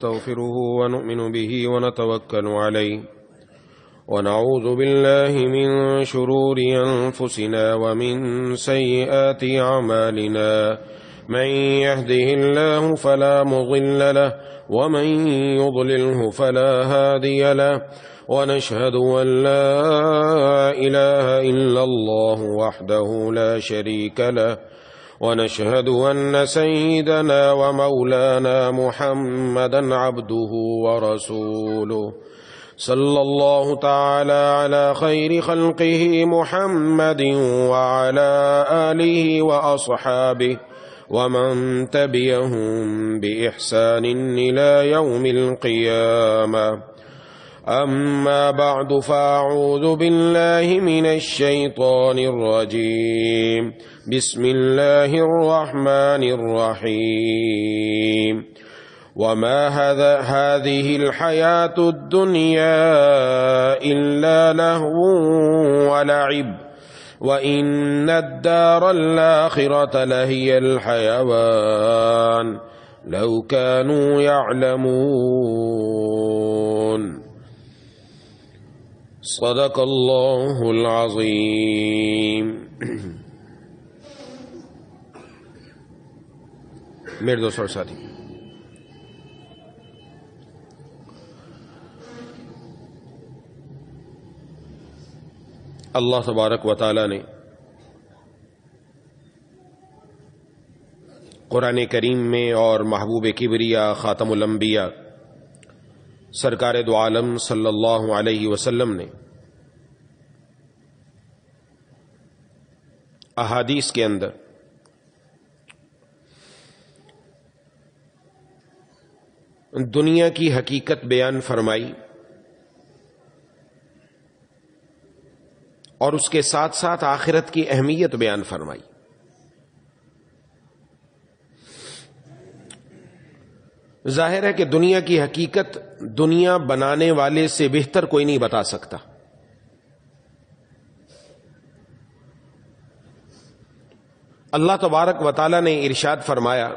نستغفره ونؤمن به ونتوكل عليه ونعوذ بالله من شرور أنفسنا ومن سيئات أعمالنا من يهده الله فلا مضل له ومن يضلله فلا هادي له ونشهد أن لا إله إلا الله وحده لا شريك له ونشهد أن سيدنا ومولانا محمدا عبده ورسوله صلى الله تعالى على خير خلقه محمد وعلى آله وأصحابه ومن تبعهم بإحسان إلى يوم القيامة أما بعد فأعوذ بالله من الشيطان الرجيم بسم الله الرحمن الرحيم وما هذه الحياة الدنيا إلا لهو ولعب وإن الدار الآخرة لهي الحيوان لو كانوا يعلمون صدق الله العظيم. میرے دوستوں اور ساتھی، اللہ تبارک و تعالی نے قرآن کریم میں اور محبوب کبریا خاتم الانبیاء سرکار دو عالم صلی اللہ علیہ وسلم نے احادیث کے اندر دنیا کی حقیقت بیان فرمائی اور اس کے ساتھ ساتھ آخرت کی اہمیت بیان فرمائی. ظاہر ہے کہ دنیا کی حقیقت دنیا بنانے والے سے بہتر کوئی نہیں بتا سکتا. اللہ تبارک و تعالی نے ارشاد فرمایا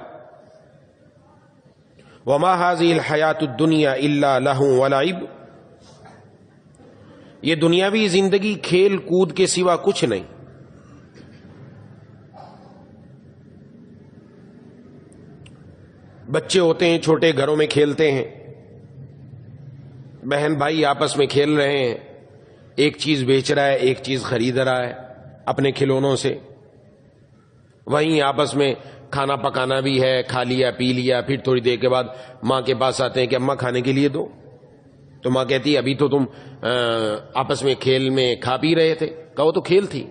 وَمَا هَذِهِ الْحَيَاةُ الدُّنْيَا إِلَّا لَهْوٌ وَلَعِبٌ، یہ دنیاوی زندگی کھیل کود کے سوا کچھ نہیں. بچے ہوتے ہیں، چھوٹے گھروں میں کھیلتے ہیں، بہن بھائی آپس میں کھیل رہے ہیں، ایک چیز بیچ رہا ہے، ایک چیز خرید رہا ہے اپنے کھلونوں سے، وہیں آپس میں کھانا پکانا بھی ہے، کھا لیا پی لیا، پھر تھوڑی دیر کے بعد ماں کے پاس آتے ہیں کہ اماں کھانے کے لیے دو، تو ماں کہتی ہے ابھی تو تم آپس میں کھیل میں کھا پی رہے تھے. کہا وہ تو کھیل تھی،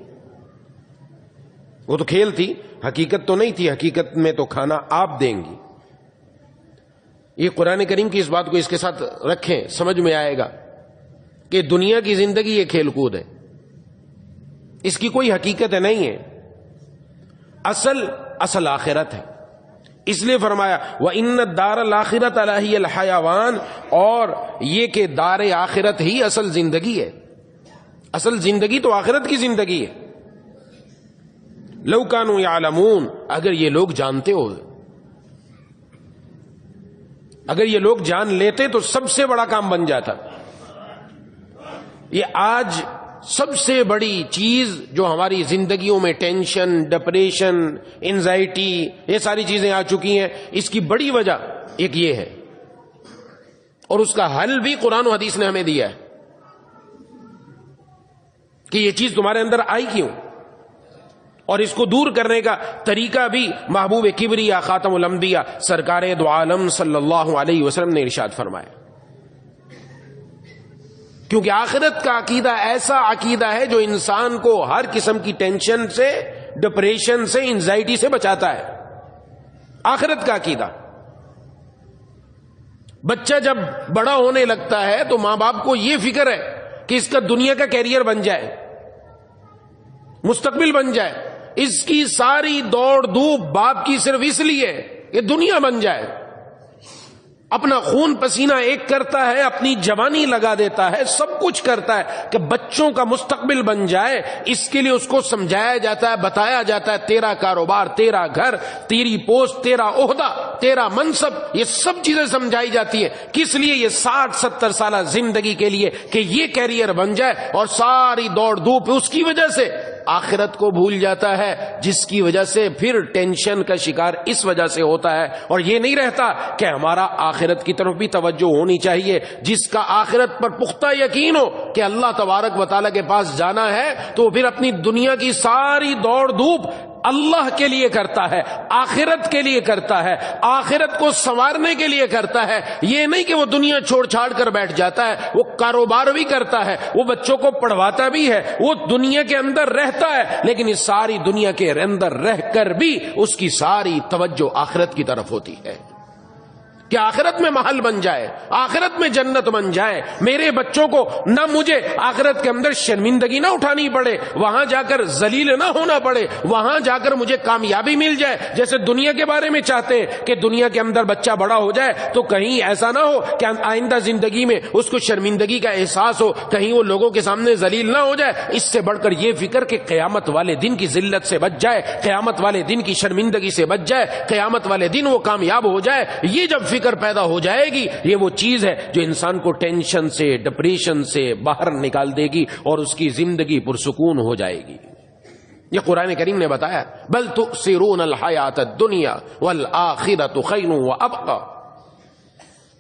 وہ تو کھیل تھی، حقیقت تو نہیں تھی، حقیقت میں تو کھانا آپ دیں گی. یہ قرآن کریم کی اس بات کو اس کے ساتھ رکھیں، سمجھ میں آئے گا کہ دنیا کی زندگی یہ کھیل کود ہے، اس کی کوئی حقیقت نہیں ہے. اصل آخرت ہے. اس لیے فرمایا وَإِنَّ الدَّارَ الْآخِرَةَ لَهِيَ الْحَيَوَانُ، اور یہ کہ دار آخرت ہی اصل زندگی ہے. اصل زندگی تو آخرت کی زندگی ہے. لَوْ كَانُوا يَعْلَمُونَ، اگر یہ لوگ جانتے ہو، اگر یہ لوگ جان لیتے تو سب سے بڑا کام بن جاتا. یہ آج سب سے بڑی چیز جو ہماری زندگیوں میں ٹینشن، ڈپریشن، انزائٹی، یہ ساری چیزیں آ چکی ہیں، اس کی بڑی وجہ ایک یہ ہے، اور اس کا حل بھی قرآن و حدیث نے ہمیں دیا ہے کہ یہ چیز تمہارے اندر آئی کیوں، اور اس کو دور کرنے کا طریقہ بھی محبوب کبریا خاتم الانبیاء سرکار دو عالم صلی اللہ علیہ وسلم نے ارشاد فرمایا. کیونکہ آخرت کا عقیدہ ایسا عقیدہ ہے جو انسان کو ہر قسم کی ٹینشن سے، ڈپریشن سے، انزائٹی سے بچاتا ہے. آخرت کا عقیدہ. بچہ جب بڑا ہونے لگتا ہے تو ماں باپ کو یہ فکر ہے کہ اس کا دنیا کا کیریئر بن جائے، مستقبل بن جائے. اس کی ساری دوڑ دھوپ باپ کی صرف اس لیے کہ دنیا بن جائے. اپنا خون پسینہ ایک کرتا ہے، اپنی جوانی لگا دیتا ہے، سب کچھ کرتا ہے کہ بچوں کا مستقبل بن جائے. اس کے لیے اس کو سمجھایا جاتا ہے، بتایا جاتا ہے تیرا کاروبار، تیرا گھر، تیری پوسٹ، تیرا عہدہ، تیرا منصب، یہ سب چیزیں سمجھائی جاتی ہے. کس لیے؟ یہ 60-70 سالہ زندگی کے لیے کہ یہ کیریئر بن جائے. اور ساری دوڑ دھوپ اس کی وجہ سے آخرت کو بھول جاتا ہے، جس کی وجہ سے پھر ٹینشن کا شکار اس وجہ سے ہوتا ہے. اور یہ نہیں رہتا کہ ہمارا آخرت کی طرف بھی توجہ ہونی چاہیے. جس کا آخرت پر پختہ یقین ہو کہ اللہ تبارک و تعالیٰ کے پاس جانا ہے، تو پھر اپنی دنیا کی ساری دوڑ دھوپ اللہ کے لیے کرتا ہے، آخرت کے لیے کرتا ہے، آخرت کو سنوارنے کے لیے کرتا ہے. یہ نہیں کہ وہ دنیا چھوڑ چھاڑ کر بیٹھ جاتا ہے، وہ کاروبار بھی کرتا ہے، وہ بچوں کو پڑھواتا بھی ہے، وہ دنیا کے اندر رہتا ہے، لیکن اس ساری دنیا کے اندر رہ کر بھی اس کی ساری توجہ آخرت کی طرف ہوتی ہے کہ آخرت میں محل بن جائے، آخرت میں جنت بن جائے. میرے بچوں کو نہ مجھے آخرت کے اندر شرمندگی نہ اٹھانی پڑے، وہاں جا کر ذلیل نہ ہونا پڑے، وہاں جا کر مجھے کامیابی مل جائے. جیسے دنیا کے بارے میں چاہتے ہیں کہ دنیا کے اندر بچہ بڑا ہو جائے تو کہیں ایسا نہ ہو کہ آئندہ زندگی میں اس کو شرمندگی کا احساس ہو، کہیں وہ لوگوں کے سامنے ذلیل نہ ہو جائے. اس سے بڑھ کر یہ فکر کہ قیامت والے دن کی ذلت سے بچ جائے، قیامت والے دن کی شرمندگی سے بچ جائے، قیامت والے دن وہ کامیاب ہو جائے. یہ جب فکر پیدا ہو جائے گی، یہ وہ چیز ہے جو انسان کو ٹینشن سے، ڈپریشن سے باہر نکال دے گی اور اس کی زندگی پرسکون ہو جائے گی. یہ قرآن کریم نے بتایا، بل تؤثرون الحیات الدنیا والآخرۃ خیر وابقی.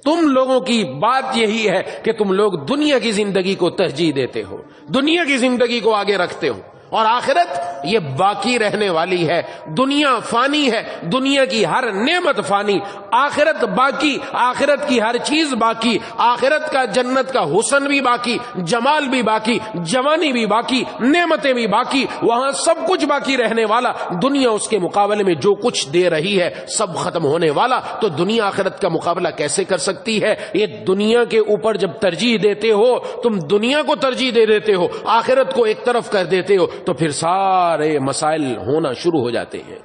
تم لوگوں کی بات یہی ہے کہ تم لوگ دنیا کی زندگی کو ترجیح دیتے ہو، دنیا کی زندگی کو آگے رکھتے ہو، اور آخرت یہ باقی رہنے والی ہے. دنیا فانی ہے، دنیا کی ہر نعمت فانی، آخرت باقی، آخرت کی ہر چیز باقی، آخرت کا جنت کا حسن بھی باقی، جمال بھی باقی، جوانی بھی باقی، نعمتیں بھی باقی، وہاں سب کچھ باقی رہنے والا. دنیا اس کے مقابلے میں جو کچھ دے رہی ہے سب ختم ہونے والا. تو دنیا آخرت کا مقابلہ کیسے کر سکتی ہے؟ یہ دنیا کے اوپر جب ترجیح دیتے ہو، تم دنیا کو ترجیح دے دیتے ہو، آخرت کو ایک طرف کر دیتے ہو، تو پھر سارے مسائل ہونا شروع ہو جاتے ہیں.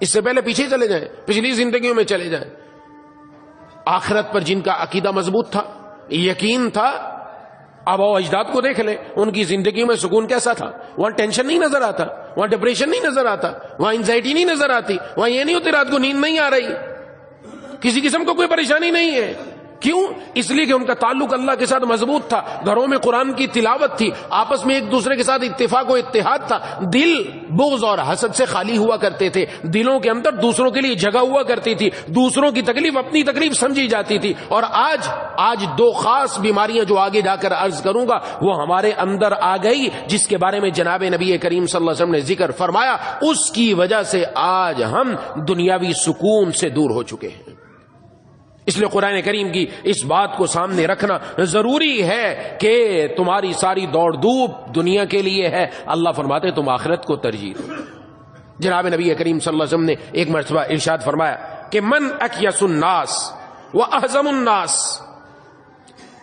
اس سے پہلے پیچھے چلے جائیں، پچھلی زندگیوں میں چلے جائیں. آخرت پر جن کا عقیدہ مضبوط تھا، یقین تھا، آباء و اجداد کو دیکھ لیں، ان کی زندگیوں میں سکون کیسا تھا. وہاں ٹینشن نہیں نظر آتا، وہاں ڈپریشن نہیں نظر آتا، وہاں انزائٹی نہیں نظر آتی، وہاں یہ نہیں ہوتی رات کو نیند نہیں آ رہی، کسی قسم کو کوئی پریشانی نہیں ہے. کیوں؟ اس لیے کہ ان کا تعلق اللہ کے ساتھ مضبوط تھا، گھروں میں قرآن کی تلاوت تھی، آپس میں ایک دوسرے کے ساتھ اتفاق و اتحاد تھا، دل بغض اور حسد سے خالی ہوا کرتے تھے، دلوں کے اندر دوسروں کے لیے جگہ ہوا کرتی تھی، دوسروں کی تکلیف اپنی تکلیف سمجھی جاتی تھی. اور آج دو خاص بیماریاں جو آگے جا کر عرض کروں گا وہ ہمارے اندر آ گئی، جس کے بارے میں جناب نبی کریم صلی اللہ علیہ وسلم نے ذکر فرمایا. اس کی وجہ سے آج ہم دنیاوی سکون سے دور ہو چکے ہیں. اس لیے قرآن کریم کی اس بات کو سامنے رکھنا ضروری ہے کہ تمہاری ساری دوڑ دھوپ دنیا کے لیے ہے، اللہ فرماتے تم آخرت کو ترجیح دو. جناب نبی کریم صلی اللہ علیہ وسلم نے ایک مرتبہ ارشاد فرمایا کہ من اکیس الناس واحزم الناس،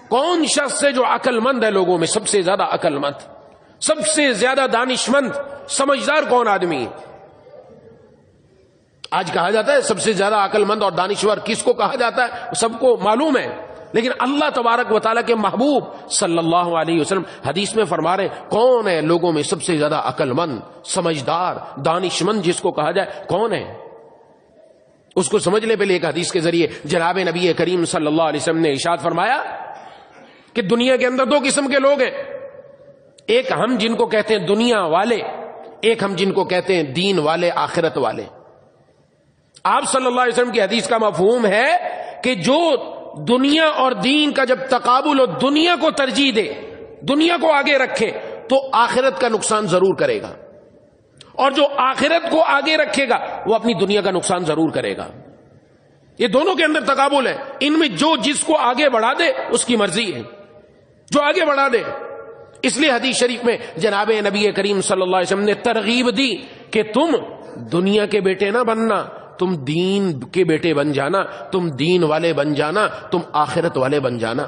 کون شخص ہے جو عقل مند ہے لوگوں میں، سب سے زیادہ عقل مند، سب سے زیادہ دانشمند سمجھدار کون آدمی ہے؟ آج کہا جاتا ہے سب سے زیادہ عقل مند اور دانشور کس کو کہا جاتا ہے، سب کو معلوم ہے، لیکن اللہ تبارک و تعالیٰ کے محبوب صلی اللہ علیہ وسلم حدیث میں فرما رہے کون ہے لوگوں میں سب سے زیادہ عقل مند، سمجھدار، دانشمند جس کو کہا جائے کون ہے؟ اس کو سمجھنے پہ ایک حدیث کے ذریعے جناب نبی کریم صلی اللہ علیہ وسلم نے ارشاد فرمایا کہ دنیا کے اندر دو قسم کے لوگ ہیں، ایک ہم جن کو کہتے ہیں دنیا والے، ایک ہم جن کو کہتے ہیں دین والے، آخرت والے. آپ صلی اللہ علیہ وسلم کی حدیث کا مفہوم ہے کہ جو دنیا اور دین کا جب تقابل ہو، دنیا کو ترجیح دے، دنیا کو آگے رکھے تو آخرت کا نقصان ضرور کرے گا، اور جو آخرت کو آگے رکھے گا وہ اپنی دنیا کا نقصان ضرور کرے گا. یہ دونوں کے اندر تقابل ہے، ان میں جو جس کو آگے بڑھا دے اس کی مرضی ہے، جو آگے بڑھا دے. اس لیے حدیث شریف میں جناب نبی کریم صلی اللہ علیہ وسلم نے ترغیب دی کہ تم دنیا کے بیٹے نہ بننا، تم دین کے بیٹے بن جانا، تم دین والے بن جانا، تم آخرت والے بن جانا.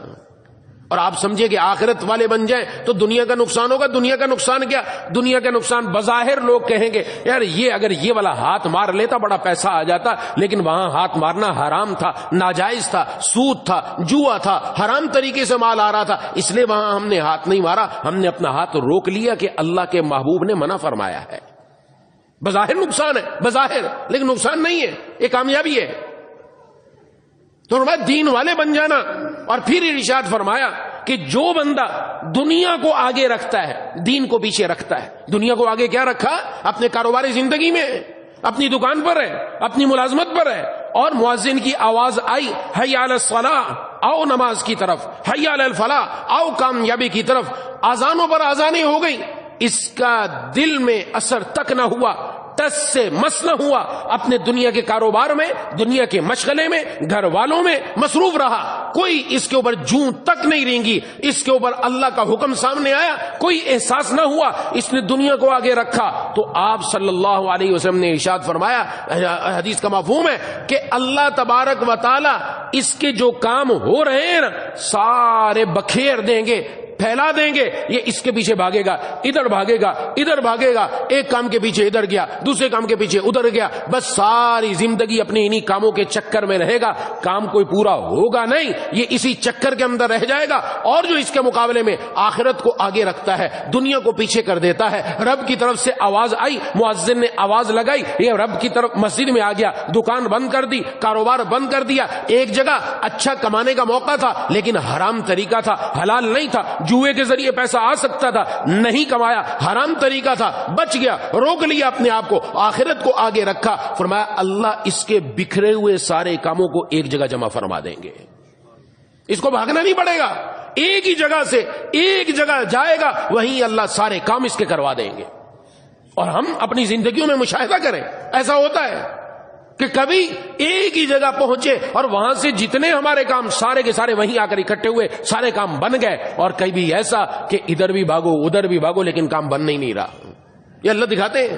اور آپ سمجھے کہ آخرت والے بن جائیں تو دنیا کا نقصان ہوگا. دنیا کا نقصان کیا؟ دنیا کا نقصان بظاہر لوگ کہیں گے یار یہ اگر یہ والا ہاتھ مار لیتا بڑا پیسہ آ جاتا, لیکن وہاں ہاتھ مارنا حرام تھا, ناجائز تھا, سود تھا, جوا تھا, حرام طریقے سے مال آ رہا تھا, اس لیے وہاں ہم نے ہاتھ نہیں مارا, ہم نے اپنا ہاتھ روک لیا کہ اللہ کے محبوب نے منع فرمایا ہے. بظاہر نقصان ہے, بظاہر, لیکن نقصان نہیں ہے, یہ کامیابی ہے. تو دین والے بن جانا. اور پھر ارشاد فرمایا کہ جو بندہ دنیا کو آگے رکھتا ہے, دین کو پیچھے رکھتا ہے. دنیا کو آگے کیا رکھا؟ اپنے کاروباری زندگی میں, اپنی دکان پر ہے, اپنی ملازمت پر ہے, اور مؤذن کی آواز آئی حی علی الصلاۃ, آؤ نماز کی طرف, حی علی الفلاح, آؤ کامیابی کی طرف. آذانوں پر آذانیں ہو گئی, اس کا دل میں اثر تک نہ ہوا, ٹس سے مس نہ ہوا, اپنے دنیا کے کاروبار میں, دنیا کے مشغلے میں, گھر والوں میں مصروف رہا, کوئی اس کے اوپر جوں تک نہیں رینگی, اس کے اوپر اللہ کا حکم سامنے آیا کوئی احساس نہ ہوا, اس نے دنیا کو آگے رکھا. تو آپ صلی اللہ علیہ وسلم نے ارشاد فرمایا, حدیث کا مفہوم ہے کہ اللہ تبارک و تعالی اس کے جو کام ہو رہے ہیں نا سارے بکھیر دیں گے, پھیلا دیں گے. یہ اس کے پیچھے بھاگے گا, ادھر بھاگے گا, ادھر بھاگے گا, ایک کام کے پیچھے ادھر گیا, دوسرے کام کے پیچھے ادھر گیا, بس ساری زندگی اپنے انہی کاموں کے چکر میں رہے گا, کام کوئی پورا ہوگا نہیں, یہ اسی چکر کے اندر رہ جائے گا. اور جو اس کے مقابلے میں آخرت کو آگے رکھتا ہے, دنیا کو پیچھے کر دیتا ہے. رب کی طرف سے آواز آئی, مؤذن نے آواز لگائی, یہ رب کی طرف مسجد میں آ گیا, دکان بند کر دی, کاروبار بند کر دیا. ایک جگہ اچھا کمانے کا موقع تھا لیکن حرام طریقہ تھا, حلال نہیں تھا, جوئے کے ذریعے پیسہ آ سکتا تھا, نہیں کمایا, حرام طریقہ تھا, بچ گیا, روک لیا اپنے آپ کو, آخرت کو آگے رکھا. فرمایا اللہ اس کے بکھرے ہوئے سارے کاموں کو ایک جگہ جمع فرما دیں گے, اس کو بھاگنا نہیں پڑے گا, ایک ہی جگہ سے ایک جگہ جائے گا, وہیں اللہ سارے کام اس کے کروا دیں گے. اور ہم اپنی زندگیوں میں مشاہدہ کریں, ایسا ہوتا ہے کہ کبھی ایک ہی جگہ پہنچے اور وہاں سے جتنے ہمارے کام سارے کے سارے وہیں آ کر اکٹھے ہوئے, سارے کام بن گئے. اور کبھی ایسا کہ ادھر بھی بھاگو ادھر بھی بھاگو لیکن کام بن نہیں رہا. یہ اللہ دکھاتے ہیں,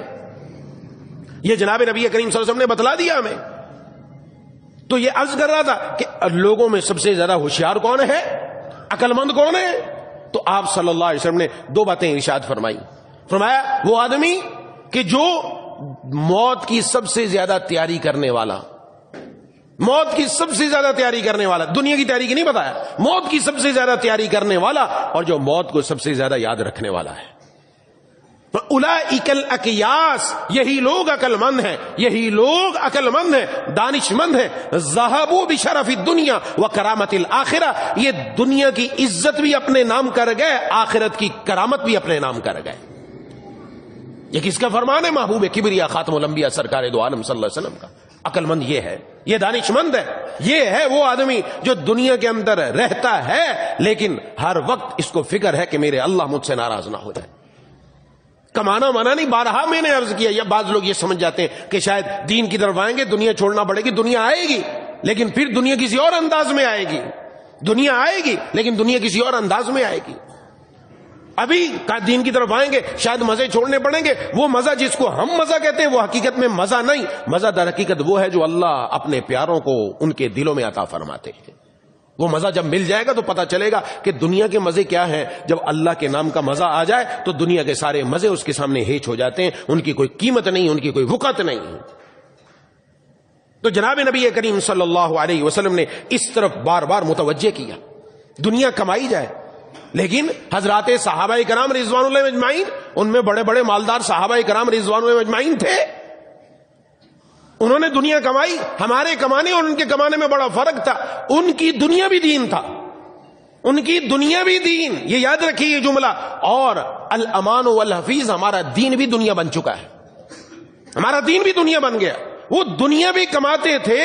یہ جناب نبی کریم صلی اللہ علیہ وسلم نے بتلا دیا ہمیں. تو یہ عرض کر رہا تھا کہ لوگوں میں سب سے زیادہ ہوشیار کون ہے, عقل مند کون ہے؟ تو آپ صلی اللہ علیہ وسلم نے دو باتیں ارشاد فرمائی. فرمایا وہ آدمی کہ جو موت کی سب سے زیادہ تیاری کرنے والا, موت کی سب سے زیادہ تیاری کرنے والا, دنیا کی تیاری کی نہیں بتایا, موت کی سب سے زیادہ تیاری کرنے والا, اور جو موت کو سب سے زیادہ یاد رکھنے والا ہے. اولئک الاکیاس, یہی لوگ عقل مند ہیں, یہی لوگ عقل مند ہیں, دانش مند ہیں. ذہبوا بشرف الدنیا وکرامت الآخرہ, یہ دنیا کی عزت بھی اپنے نام کر گئے, آخرت کی کرامت بھی اپنے نام کر گئے. یہ کس کا فرمان ہے؟ محبوب کبریا خاتم الانبیاء سرکار دو عالم صلی اللہ علیہ وسلم کا. عقل مند یہ ہے, یہ دانش مند ہے, یہ ہے وہ آدمی جو دنیا کے اندر رہتا ہے لیکن ہر وقت اس کو فکر ہے کہ میرے اللہ مجھ سے ناراض نہ ہو جائے. کمانا مانا نہیں, بارہا میں نے عرض کیا, یا بعض لوگ یہ سمجھ جاتے ہیں کہ شاید دین کی طرف آئیں گے دنیا چھوڑنا پڑے گی. دنیا آئے گی لیکن پھر دنیا کسی اور انداز میں آئے گی, دنیا آئے گی لیکن دنیا کسی اور انداز میں آئے گی. ابھی دین کی طرف آئیں گے شاید مزے چھوڑنے پڑیں گے. وہ مزہ جس کو ہم مزہ کہتے ہیں وہ حقیقت میں مزہ نہیں, مزہ در حقیقت وہ ہے جو اللہ اپنے پیاروں کو ان کے دلوں میں عطا فرماتے ہیں. وہ مزہ جب مل جائے گا تو پتہ چلے گا کہ دنیا کے مزے کیا ہیں. جب اللہ کے نام کا مزہ آ جائے تو دنیا کے سارے مزے اس کے سامنے ہیچ ہو جاتے ہیں, ان کی کوئی قیمت نہیں, ان کی کوئی وقت نہیں. تو جناب نبی کریم صلی اللہ علیہ وسلم نے اس طرف بار بار متوجہ کیا, دنیا کمائی جائے. لیکن حضرات صحابہ کرام رضوان اللہ اجمعین, ان میں بڑے بڑے مالدار صحابہ کرام رضوان اللہ اجمعین تھے, انہوں نے دنیا کمائی. ہمارے کمانے اور ان کے کمانے میں بڑا فرق تھا. ان کی دنیا بھی دین تھا, ان کی دنیا بھی دین, یہ یاد رکھیے یہ جملہ. اور الامان والحفیظ, ہمارا دین بھی دنیا بن چکا ہے, ہمارا دین بھی دنیا بن گیا. وہ دنیا بھی کماتے تھے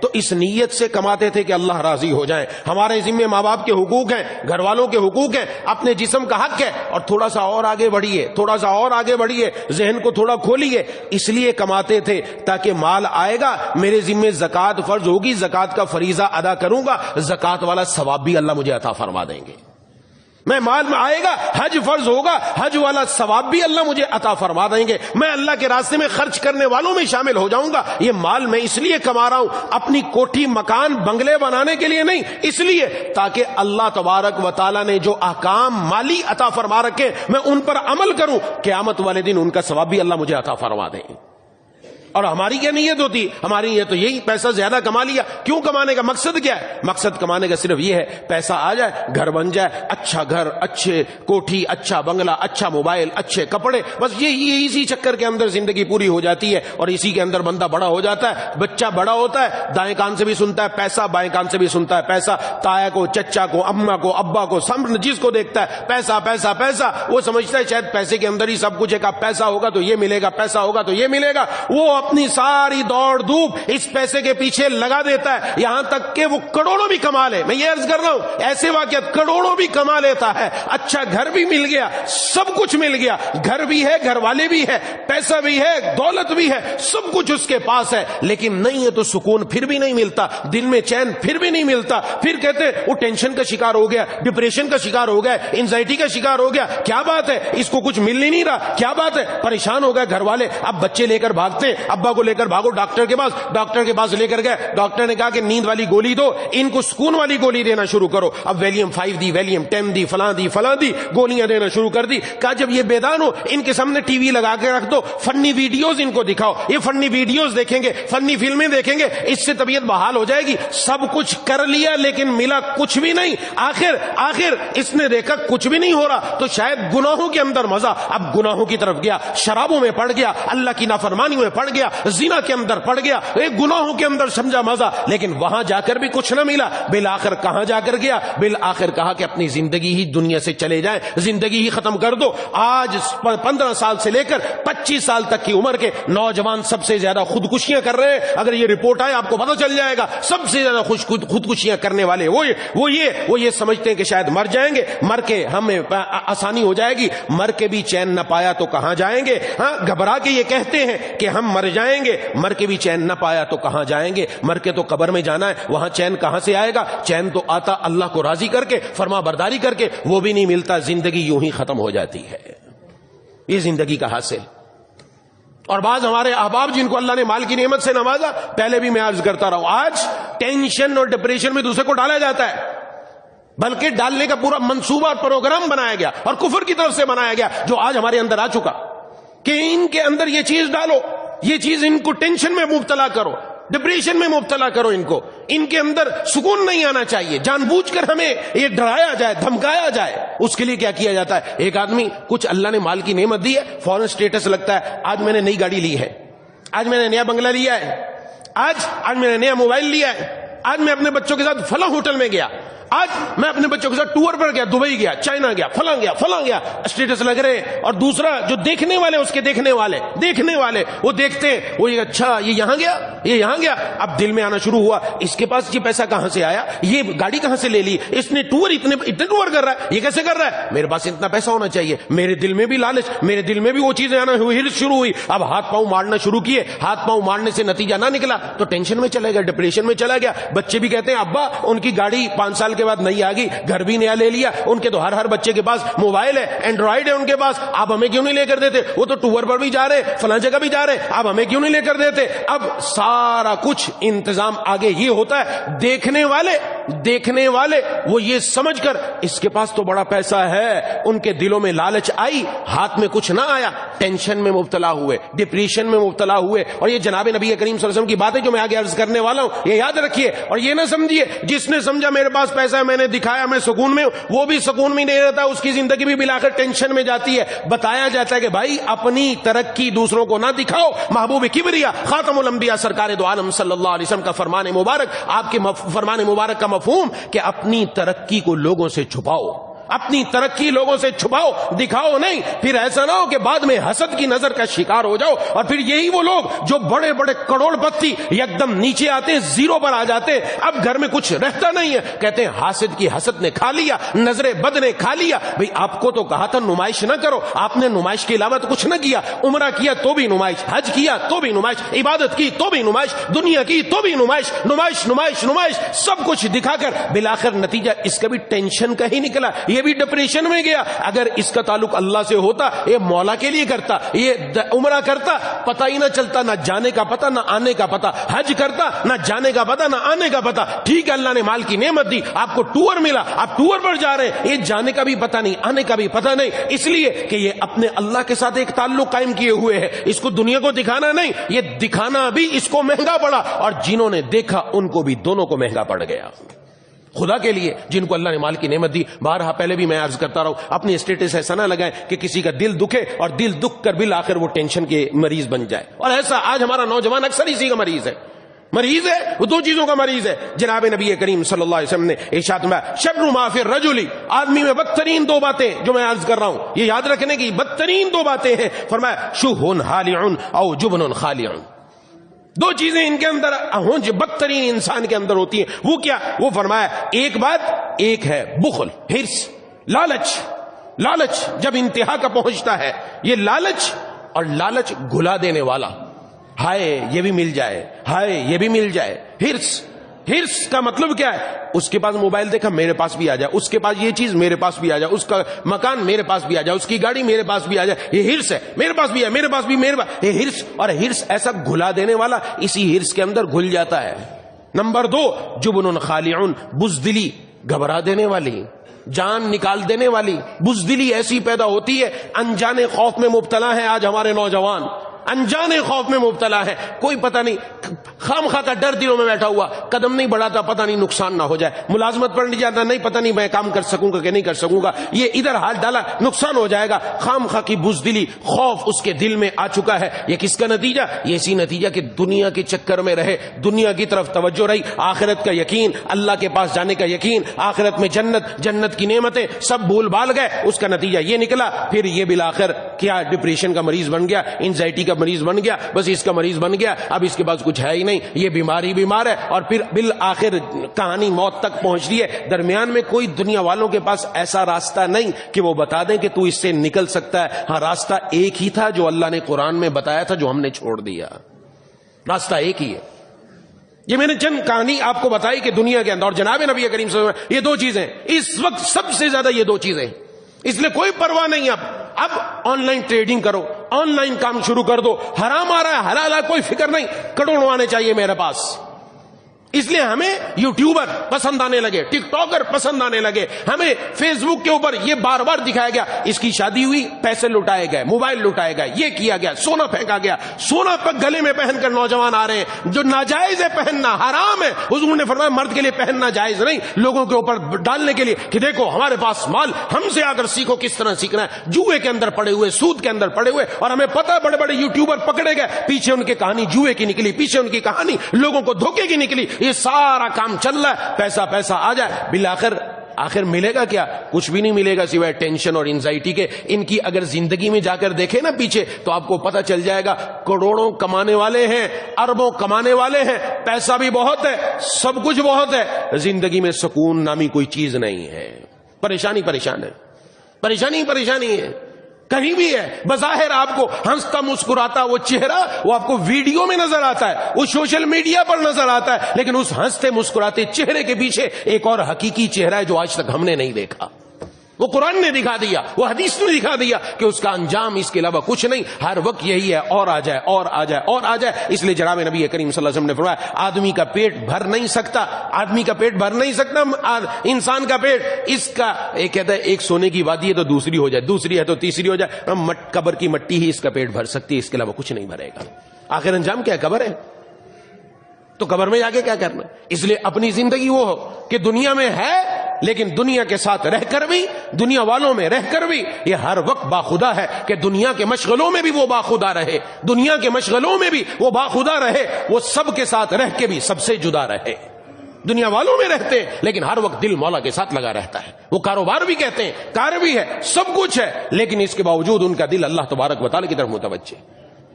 تو اس نیت سے کماتے تھے کہ اللہ راضی ہو جائے. ہمارے ذمہ ماں باپ کے حقوق ہیں, گھر والوں کے حقوق ہیں, اپنے جسم کا حق ہے, اور تھوڑا سا اور آگے بڑھیے, تھوڑا سا اور آگے بڑھیے, ذہن کو تھوڑا کھولیے. اس لیے کماتے تھے تاکہ مال آئے گا, میرے ذمہ زکوٰۃ فرض ہوگی, زکوٰۃ کا فریضہ ادا کروں گا, زکوٰۃ والا ثواب بھی اللہ مجھے عطا فرما دیں گے. میں مال میں آئے گا، حج فرض ہوگا، حج والا ثواب بھی اللہ مجھے عطا فرما دیں گے، میں اللہ کے راستے میں خرچ کرنے والوں میں شامل ہو جاؤں گا۔ یہ مال میں اس لیے کما رہا ہوں، اپنی کوٹھی مکان بنگلے بنانے کے لیے نہیں، اس لیے تاکہ اللہ تبارک و تعالیٰ نے جو احکام مالی عطا فرما رکھے میں ان پر عمل کروں، قیامت والے دن ان کا ثواب بھی اللہ مجھے عطا فرما دیں۔ اور ہماری کیا نیت ہوتی؟ ہماری نیت تو یہی، پیسہ زیادہ کما لیا۔ کیوں کمانے کا مقصد کیا ہے؟ مقصد کمانے کا صرف یہ ہے پیسہ آ جائے، گھر بن جائے، اچھا گھر، اچھے کوٹھی، اچھا بنگلہ، اچھا موبائل، اچھے کپڑے، بس یہ اسی چکر کے اندر زندگی پوری ہو جاتی ہے، اور اسی کے اندر بندہ بڑا ہو جاتا ہے۔ بچہ بڑا ہوتا ہے، دائیں کان سے بھی سنتا ہے پیسہ، بائیں کان سے بھی سنتا ہے پیسہ، تایا کو، چچا کو، اماں کو، ابا کو، جس کو دیکھتا ہے پیسہ پیسہ پیسہ، وہ سمجھتا ہے شاید پیسے کے اندر ہی سب کچھ ہے، کہ پیسہ ہوگا تو یہ ملے گا، پیسہ ہوگا تو یہ ملے گا۔ وہ اپنی ساری دوڑ دھوپ اس پیسے کے پیچھے لگا دیتا ہے، یہاں تک کہ وہ کروڑوں بھی کما لے۔ میں یہ عرض کر رہا ہوں، ایسے واقعات کروڑوں بھی کما لیتا ہے، اچھا گھر بھی مل گیا، سب کچھ مل گیا، گھر بھی ہے، گھر والے بھی ہے، پیسہ بھی ہے، دولت بھی ہے، سب کچھ اس کے پاس ہے، لیکن نہیں ہے تو سکون پھر بھی نہیں ملتا، دل میں چین پھر بھی نہیں ملتا۔ پھر کہتے وہ ٹینشن کا شکار ہو گیا، ڈپریشن کا شکار ہو گیا، انزائٹی کا شکار ہو گیا۔ کیا بات ہے؟ اس کو کچھ مل ہی نہیں رہا، کیا بات ہے؟ پریشان ہو گئے گھر والے، اب بچے لے کر بھاگتے ہیں، ابا کو لے کر بھاگو ڈاکٹر کے پاس لے کر گئے، ڈاکٹر نے کہا کہ نیند والی گولی دو، ان کو سکون والی گولی دینا شروع کرو۔ اب ویلیم 5 دی، ویلیم 10 دی، فلاں دی گولیاں دینا شروع کر دی۔ کہا جب یہ بیدان ہو ان کے سامنے ٹی وی لگا کے رکھ دو، فنی ویڈیوز ان کو دکھاؤ، یہ فنی ویڈیوز دیکھیں گے، فنی فلمیں دیکھیں گے، اس سے طبیعت بحال ہو جائے گی۔ سب کچھ کر لیا لیکن ملا کچھ بھی نہیں۔ آخر اس نے دیکھا کچھ بھی نہیں ہو رہا، تو شاید گناہوں کے اندر مزہ، اب گناہوں کی طرف گیا، شرابوں میں پڑ گیا، اللہ کی نافرمانی میں پڑ گیا، زنا کے اندر پڑ گیا، ایک گناہوں کے اندر سمجھا مزہ، لیکن وہاں جا کر بھی کچھ نہ ملا۔ بالآخر کہاں جا کر گیا؟ بالآخر کہا کہ اپنی زندگی ہی دنیا سے چلے جائیں، زندگی ہی ختم کر دو۔ آج 15 سال سے لے کر 25 سال تک کی عمر کے نوجوان سب سے زیادہ خودکشیاں کر رہے ہیں۔ اگر یہ رپورٹ آئے آپ کو پتہ چل جائے گا، سب سے زیادہ خودکشیاں کرنے والے وہ یہ سمجھتے ہیں کہ شاید مر جائیں گے، مر کے ہمیں آسانی ہو جائے گی، مر کے بھی چین نہ پایا تو کہاں جائیں گے؟ ہاں، گھبرا کے یہ کہتے ہیں کہ ہم مر جائیں گے، مر کے بھی چین نہ پایا تو کہاں جائیں گے؟ مر کے تو قبر میں جانا ہے، وہاں چین کہاں سے آئے گا؟ چین تو آتا اللہ کو راضی کر کے، فرما برداری کر کے، وہ بھی نہیں ملتا، زندگی یوں ہی ختم ہو جاتی ہے۔ یہ زندگی کا حاصل۔ اور بعض ہمارے احباب جن کو اللہ نے مال کی نعمت سے نوازا، پہلے بھی میں عرض کرتا رہا ہوں، آج ٹینشن اور ڈپریشن میں دوسرے کو ڈالا جاتا ہے، بلکہ ڈالنے کا پورا منصوبہ اور پروگرام بنایا گیا، اور کفر کی طرف سے بنایا گیا، جو آج ہمارے اندر آ چکا، کہ ان کے اندر یہ چیز ڈالو، یہ چیز ان کو ٹینشن میں مبتلا کرو، ڈپریشن میں مبتلا کرو، ان کے اندر سکون نہیں آنا چاہیے، جان بوجھ کر ہمیں یہ ڈرایا جائے، دھمکایا جائے۔ اس کے لیے کیا کیا جاتا ہے؟ ایک آدمی کچھ اللہ نے مال کی نعمت دی ہے، فوراً سٹیٹس لگتا ہے، آج میں نے نئی گاڑی لی ہے، آج میں نے نیا بنگلہ لیا ہے، آج میں نے نیا موبائل لیا ہے، آج میں اپنے بچوں کے ساتھ فلاں ہوٹل میں گیا، آج میں اپنے بچوں کے ساتھ ٹور پر گیا، دبئی گیا، چائنا گیا، فلاں گیا، اسٹیٹس لگ رہے ہیں۔ اور دوسرا جو دیکھنے والے، اس کے دیکھنے والے وہ دیکھتے ہیں، وہ یہ اچھا یہ یہاں گیا، اب دل میں آنا شروع ہوا، اس کے پاس یہ پیسہ کہاں سے آیا، یہ گاڑی کہاں سے لے لی، اس نے اتنے ٹور کر رہا ہے، یہ کیسے کر رہا ہے، میرے پاس اتنا پیسہ ہونا چاہیے۔ میرے دل میں بھی لالچ، میرے دل میں بھی وہ چیزیں آنا شروع ہوئی، اب ہاتھ پاؤں مارنا شروع کیے، ہاتھ پاؤں مارنے سے نتیجہ نہ نکلا تو ٹینشن میں چلے گیا، ڈپریشن میں چلا گیا۔ بچے بھی کہتے ہیں ابا ان کی گاڑی 5 سال کے بعد نہیں آ گئی، گھر بھی نیا لے لیا، ان کے تو ہر بچے کے پاس موبائل ہے، اینڈرائیڈ ہے ان کے پاس، آپ ہمیں کیوں نہیں لے کر دیتے؟ وہ تو ٹور پر بھی جا رہے، فلاں جگہ بھی جا رہے، آپ ہمیں کیوں نہیں لے کر دیتے؟ اب سارا کچھ انتظام آگے یہ ہوتا ہے، دیکھنے والے وہ یہ سمجھ کر اس کے پاس تو بڑا پیسہ ہے، ان کے دلوں میں لالچ آئی، ہاتھ میں کچھ نہ آیا، ٹینشن میں مبتلا ہوئے، ڈپریشن میں مبتلا ہوئے۔ اور یہ جناب نبی کریم صلی اللہ علیہ وسلم کی باتیں جو میں آگے عرض کرنے والا ہوں، یہ یاد رکھیے، اور یہ نہ سمجھیے جس نے سمجھا میرے پاس پیسہ ہے، میں نے دکھایا میں سکون میں ہوں، وہ بھی سکون میں نہیں رہتا، اس کی زندگی بھی بالآخر ٹینشن میں جاتی ہے۔ بتایا جاتا ہے کہ بھائی اپنی ترقی دوسروں کو نہ دکھاؤ، محبوب کبریا خاتم الانبیاء سرکار دو عالم صلی اللہ علیہ وسلم کا فرمان مبارک، آپ کے فرمان مبارک کا مفہوم کہ اپنی ترقی کو لوگوں سے چھپاؤ، اپنی ترقی لوگوں سے چھپاؤ، دکھاؤ نہیں، پھر ایسا نہ ہو کہ بعد میں حسد کی نظر کا شکار ہو جاؤ، اور پھر یہی وہ لوگ جو بڑے بڑے کروڑ پتی یکدم نیچے آتے ہیں، زیرو پر آ جاتے ہیں، اب گھر میں کچھ رہتا نہیں ہے، کہتے ہیں حاسد کی حسد نے کھا لیا، نظر بد نے کھا لیا۔ بھئی آپ کو تو کہا تھا نمائش نہ کرو، آپ نے نمائش کے علاوہ تو کچھ نہ کیا، عمرہ کیا تو بھی نمائش، حج کیا تو بھی نمائش، عبادت کی تو بھی نمائش، دنیا کی تو بھی نمائش، سب کچھ دکھا کر بالآخر نتیجہ اس کا بھی ٹینشن کا ہی نکلا، یہ بھی ڈپریشن میں گیا. اگر اس کا تعلق اللہ سے ہوتا, یہ مولا کے لیے کرتا, یہ عمرہ کرتا, پتہ ہی نہ چلتا, نہ جانے کا پتہ نہ آنے کا پتہ. حج کرتا, نہ جانے کا پتہ نہ آنے کا پتہ. ٹھیک ہے, اللہ نے مال کی نعمت دی, آپ کو ٹور ملا, آپ ٹور پر جا رہے ہیں, یہ جانے کا بھی پتہ نہیں, آنے کا بھی پتہ نہیں, اس لیے کہ یہ اپنے اللہ کے ساتھ ایک تعلق قائم کیے ہوئے ہے. اس کو دنیا کو دکھانا نہیں, یہ دکھانا بھی اس کو مہنگا پڑا, اور جنہوں نے دیکھا ان کو بھی دونوں کو مہنگا پڑ گیا. خدا کے لیے جن کو اللہ نے مال کی نعمت دی, بارہا پہلے بھی میں عرض کرتا رہا ہوں, اپنی اسٹیٹس ایسا نہ لگائیں کہ کسی کا دل دکھے اور دل دکھ کر بالآخر وہ ٹینشن کے مریض بن جائے. اور ایسا آج ہمارا نوجوان اکثر اسی کا مریض ہے, وہ دو چیزوں کا مریض ہے. جناب نبی کریم صلی اللہ علیہ وسلم نے ارشاد فرمایا, شر ما فی الرجل, آدمی میں بدترین دو باتیں جو میں عرض کر رہا ہوں, یہ یاد رکھنے کی بدترین دو باتیں ہیں. فرمایا شح حالع او جبن خالع. دو چیزیں ان کے اندر ہونج بدترین انسان کے اندر ہوتی ہیں. وہ کیا؟ وہ فرمایا ایک بات, ایک ہے بخل, ہرس, لالچ. لالچ جب انتہا کا پہنچتا ہے, یہ لالچ, اور لالچ گھلا دینے والا, ہائے یہ بھی مل جائے, ہائے یہ بھی مل جائے. ہرس, ہرس کا مطلب کیا ہے؟ اس کے پاس موبائل دیکھا, میرے پاس بھی آ جائے, اس کے پاس یہ چیز میرے پاس بھی آ جائے, اس کا مکان میرے پاس بھی آ جائے, اس کی گاڑی میرے پاس بھی آ جائے. یہ ہرس ہے, میرے پاس بھی ہے, میرے پاس بھی, میرے پاس. یہ ہرس, اور ہرس ایسا گھلا دینے والا, اسی ہرس کے اندر گھل جاتا ہے. نمبر دو, جبن خالع, بزدلی, گھبرا دینے والی, جان نکال دینے والی. بزدلی ایسی پیدا ہوتی ہے, انجانے خوف میں مبتلا ہے آج ہمارے نوجوان, انجانے خوف میں مبتلا ہے. کوئی پتہ نہیں, خام خواہ کا ڈر دلوں میں بیٹھا ہوا, قدم نہیں بڑھاتا, پتہ نہیں نقصان نہ ہو جائے. ملازمت پر نہیں جاتا, نہیں پتہ نہیں میں کام کر سکوں گا کہ نہیں کر سکوں گا, یہ ادھر ہاتھ ڈالا نقصان ہو جائے گا. خام خواہ کی بزدلی, خوف اس کے دل میں آ چکا ہے. یہ کس کا نتیجہ؟ یہ اسی نتیجہ کہ دنیا کے چکر میں رہے, دنیا کی طرف توجہ رہی, آخرت کا یقین, اللہ کے پاس جانے کا یقین, آخرت میں جنت, جنت کی نعمتیں سب بھول بھال گئے. اس کا نتیجہ یہ نکلا, پھر یہ بالآخر کیا ڈپریشن کا مریض بن گیا, انزائٹی کا مریض بن گیا, بس اس کا مریض بن گیا, اب اس کے پاس کچھ ہے ہی نہیں, یہ بیماری بیمار ہے, اور پھر بالآخر کہانی موت تک پہنچتی ہے. درمیان میں کوئی دنیا والوں کے پاس ایسا راستہ نہیں کہ وہ بتا دیں کہ تو اس سے نکل سکتا ہے. ہاں, راستہ ایک ہی تھا جو اللہ نے قرآن میں بتایا تھا, جو ہم نے چھوڑ دیا. راستہ ایک ہی ہے. یہ میں نے چند کہانی آپ کو بتائی کہ دنیا کے اندر, اور جناب نبی کریم صلی اللہ علیہ وسلم, یہ دو چیزیں اس وقت سب سے زیادہ, یہ دو چیزیں, اس لیے کوئی پرواہ نہیں. اب آن لائن ٹریڈنگ کرو, آن لائن کام شروع کر دو, حرام آ رہا ہے حلال آ, کوئی فکر نہیں, کروڑوں آنے چاہیے میرے پاس. اس لیے ہمیں یوٹیوبر پسند آنے لگے, ٹک ٹاکر پسند آنے لگے, ہمیں فیس بک کے اوپر یہ بار بار دکھایا گیا, اس کی شادی ہوئی, پیسے لٹائے گئے, موبائل لٹائے گئے, یہ کیا گیا, سونا پھینکا گیا. سونا گلے میں پہن کر نوجوان آ رہے ہیں, جو ناجائز ہے پہننا, حرام ہے. حضور نے فرمایا مرد کے لیے پہننا جائز نہیں, لوگوں کے اوپر ڈالنے کے لیے کہ دیکھو ہمارے پاس مال, ہم سے آ کر سیکھو کس طرح سیکھنا ہے. جوئے کے اندر پڑے ہوئے, سود کے اندر پڑے ہوئے, اور ہمیں پتہ بڑے بڑے یوٹیوبر پکڑے گئے, پیچھے ان کی کہانی جوئے کی نکلی, پیچھے ان کی کہانی لوگوں کو دھوکے کی نکلی. یہ سارا کام چل رہا ہے, پیسہ پیسہ آ جائے, بالآخر آخر ملے گا کیا؟ کچھ بھی نہیں ملے گا سوائے ٹینشن اور انزائٹی کے. ان کی اگر زندگی میں جا کر دیکھیں نا پیچھے, تو آپ کو پتہ چل جائے گا کروڑوں کمانے والے ہیں, اربوں کمانے والے ہیں, پیسہ بھی بہت ہے, سب کچھ بہت ہے, زندگی میں سکون نامی کوئی چیز نہیں ہے. پریشانی پریشان ہے, پریشانی پریشانی ہے, کہیں بھی ہے. بظاہر آپ کو ہنستا مسکراتا وہ چہرہ, وہ آپ کو ویڈیو میں نظر آتا ہے, وہ سوشل میڈیا پر نظر آتا ہے, لیکن اس ہنستے مسکراتے چہرے کے پیچھے ایک اور حقیقی چہرہ ہے جو آج تک ہم نے نہیں دیکھا. وہ قرآن نے دکھا دیا, وہ حدیث نے دکھا دیا کہ اس کا انجام اس کے علاوہ کچھ نہیں, ہر وقت یہی ہے, اور آ جائے اور آ جائے اور آ جائے. اس لیے جناب نبی کریم صلی اللہ علیہ وسلم نے فرمایا آدمی کا پیٹ بھر نہیں سکتا, آدمی کا پیٹ بھر نہیں سکتا, انسان کا پیٹ. اس کا ایک کہتا ہے ایک سونے کی وادی ہے تو دوسری ہو جائے, دوسری ہے تو تیسری ہو جائے, قبر کی مٹی ہی اس کا پیٹ بھر سکتی ہے, اس کے علاوہ کچھ نہیں بھرے گا. آخر انجام کیا؟ قبر ہے. تو قبر میں جا کے کیا کرنا؟ اس لیے اپنی زندگی وہ ہو کہ دنیا میں ہے, لیکن دنیا کے ساتھ رہ کر بھی, دنیا والوں میں رہ کر بھی یہ ہر وقت باخدا ہے کہ دنیا کے مشغلوں میں بھی وہ باخدا رہے, دنیا کے مشغلوں میں بھی وہ باخدا رہے, وہ سب کے ساتھ رہ کے بھی سب سے جدا رہے. دنیا والوں میں رہتے ہیں لیکن ہر وقت دل مولا کے ساتھ لگا رہتا ہے. وہ کاروبار بھی کہتے ہیں, کار بھی ہے, سب کچھ ہے, لیکن اس کے باوجود ان کا دل اللہ تبارک و تعالی کی طرف متوجہ.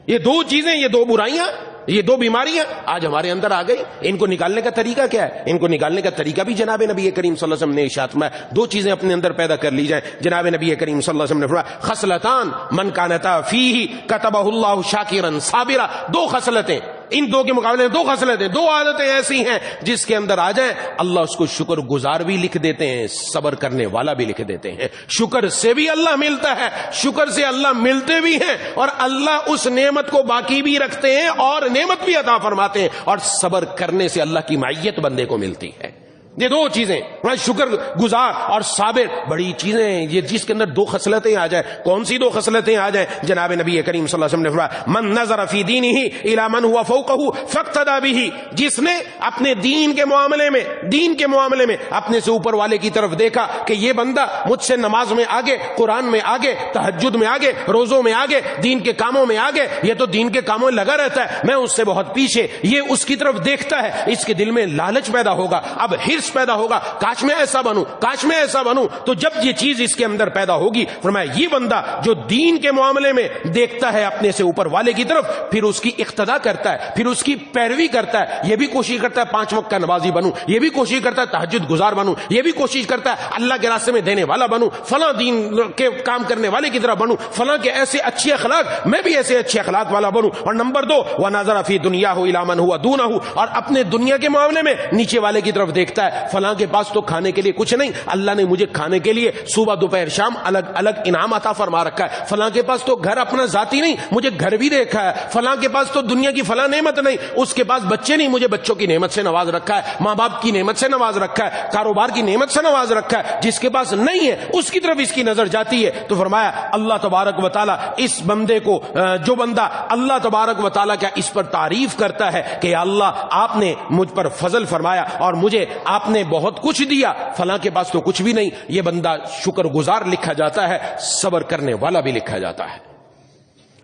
یہ دو چیزیں, یہ دو برائیاں, یہ دو بیماریاں آج ہمارے اندر آ گئی. ان کو نکالنے کا طریقہ کیا ہے؟ ان کو نکالنے کا طریقہ بھی جناب نبی کریم صلی اللہ علیہ وسلم نے ارشاد فرمایا, دو چیزیں اپنے اندر پیدا کر لی جائیں. جناب نبی کریم صلی اللہ علیہ وسلم نے فرمایا خصلتان من کانتا فیہ کتبہ اللہ شاکرا صابرا. دو خصلتیں ان دو کے مقابلے میں دو خصلتیں، دو عادتیں ایسی ہیں جس کے اندر آ جائیں اللہ اس کو شکر گزار بھی لکھ دیتے ہیں، صبر کرنے والا بھی لکھ دیتے ہیں۔ شکر سے بھی اللہ ملتا ہے، شکر سے اللہ ملتے بھی ہیں، اور اللہ اس نعمت کو باقی بھی رکھتے ہیں اور نعمت بھی عطا فرماتے ہیں، اور صبر کرنے سے اللہ کی معیت بندے کو ملتی ہے۔ یہ دو چیزیں، شکر گزار اور صابر، بڑی چیزیں ہیں یہ جس کے اندر دو خصلتیں آ جائیں۔ کون سی دو خصلتیں آ جائیں؟ جناب نبی کریم صلی اللہ علیہ وسلم نے فرمایا من نظر فی دینہ الی من هو فوقہ فاقتدی بہ، جس نے اپنے دین کے معاملے میں اپنے سے اوپر والے کی طرف دیکھا کہ یہ بندہ مجھ سے نماز میں آگے، قرآن میں آگے، تہجد میں آگے، روزوں میں آگے، دین کے کاموں میں آگے، یہ تو دین کے کاموں میں لگا رہتا ہے، میں اس سے بہت پیچھے، یہ اس کی طرف دیکھتا ہے، اس کے دل میں لالچ پیدا ہوگا، اب ہرس پیدا ہوگا، کاش میں ایسا بنوں، کاش میں ایسا بنوں۔ تو جب یہ چیز اس کے اندر پیدا ہوگی، فرمایا یہ بندہ جو دین کے معاملے میں دیکھتا ہے اپنے سے اوپر والے کی طرف، پھر اس کی اقتدا کرتا ہے، پھر اس کی پیروی کرتا ہے، یہ بھی کوشش کرتا ہے 5 وقت کا نمازی بنوں، یہ بھی کوشش کرتا ہے تہجد گزار بنوں، یہ بھی کوشش کرتا ہے اللہ کے راستے میں دینے والا بنوں، فلاں دین کے کام کرنے والے کی طرح بنوں، فلاں کے ایسے اچھے اخلاق، میں بھی ایسے اچھے اخلاق والا بنوں۔ اور نمبر 2 وَنَظَرَ فِي دُنْيَاهُ إِلَىٰ مَنْ هُوَ دُونَهُ، اور اپنے دنیا کے معاملے میں نیچے والے کی طرف دیکھتا ہے، فلاں کے پاس تو کھانے کے لیے کچھ نہیں، اللہ نے مجھے کھانے کے لیے صبح دوپہر شام الگ الگ انعام عطا فرما رکھا ہے، فلاں کے پاس تو گھر اپنا ذاتی نہیں، مجھے گھر بھی دیکھا ہے، فلاں کے پاس تو دنیا کی فلاں نعمت نہیں، اس کے پاس بچے نہیں، مجھے بچوں کی نعمت سے نواز رکھا ہے، ماں باپ کی نعمت سے نواز رکھا ہے، کاروبار کی نعمت سے نواز رکھا ہے، جس کے پاس نہیں ہے اس کی طرف اس کی نظر جاتی ہے۔ تو فرمایا اللہ تبارک و تعالی اس بندے کو، جو بندہ اللہ تبارک و تعالی کا اس پر تعریف کرتا ہے کہ اللہ آپ نے مجھ پر فضل فرمایا اور مجھے آپ نے بہت کچھ دیا، فلاں کے پاس تو کچھ بھی نہیں، یہ بندہ شکر گزار لکھا جاتا ہے، صبر کرنے والا بھی لکھا جاتا ہے۔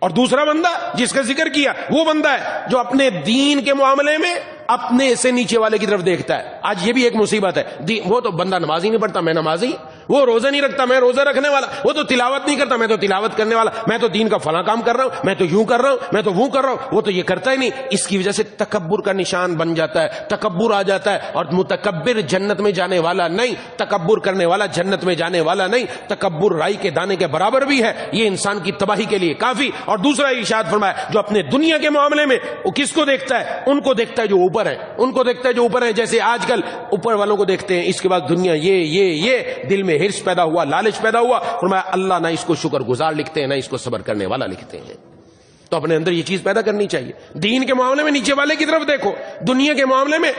اور دوسرا بندہ جس کا ذکر کیا وہ بندہ ہے جو اپنے دین کے معاملے میں اپنے سے نیچے والے کی طرف دیکھتا ہے۔ آج یہ بھی ایک مصیبت ہے، وہ تو بندہ نماز ہی نہیں پڑھتا، میں نمازی، وہ روزہ نہیں رکھتا، میں روزہ رکھنے والا، وہ تو تلاوت نہیں کرتا، میں تو تلاوت کرنے والا، میں تو دین کا فلاں کام کر رہا ہوں، میں تو یوں کر رہا ہوں، میں تو وہ کر رہا ہوں، وہ تو یہ کرتا ہی نہیں۔ اس کی وجہ سے تکبر کا نشان بن جاتا ہے، تکبر آ جاتا ہے، اور متکبر جنت میں جانے والا نہیں، تکبر کرنے والا جنت میں جانے والا نہیں، تکبر رائی کے دانے کے برابر بھی ہے، یہ انسان کی تباہی کے لیے کافی۔ اور دوسرا ارشاد فرمایا جو اپنے دنیا کے معاملے میں وہ کس کو دیکھتا ہے؟ ان کو دیکھتا ہے جو اوپر ہیں، ان کو دیکھتا ہے جو اوپر ہیں، جیسے آج کل اوپر والوں کو دیکھتے ہیں، اس کے بعد دنیا یہ دل میں ہرس پیدا ہوا، لالچ پیدا ہوا، فرمایا اللہ نہ اس کو شکر گزار لکھتے ہیں، نہ اس کو صبر کرنے والا لکھتے ہیں۔ تو اپنے اندر یہ چیز پیدا کرنی چاہیے، دین کے معاملے میں نیچے والے کی طرف دیکھو، دنیا کے معاملے میں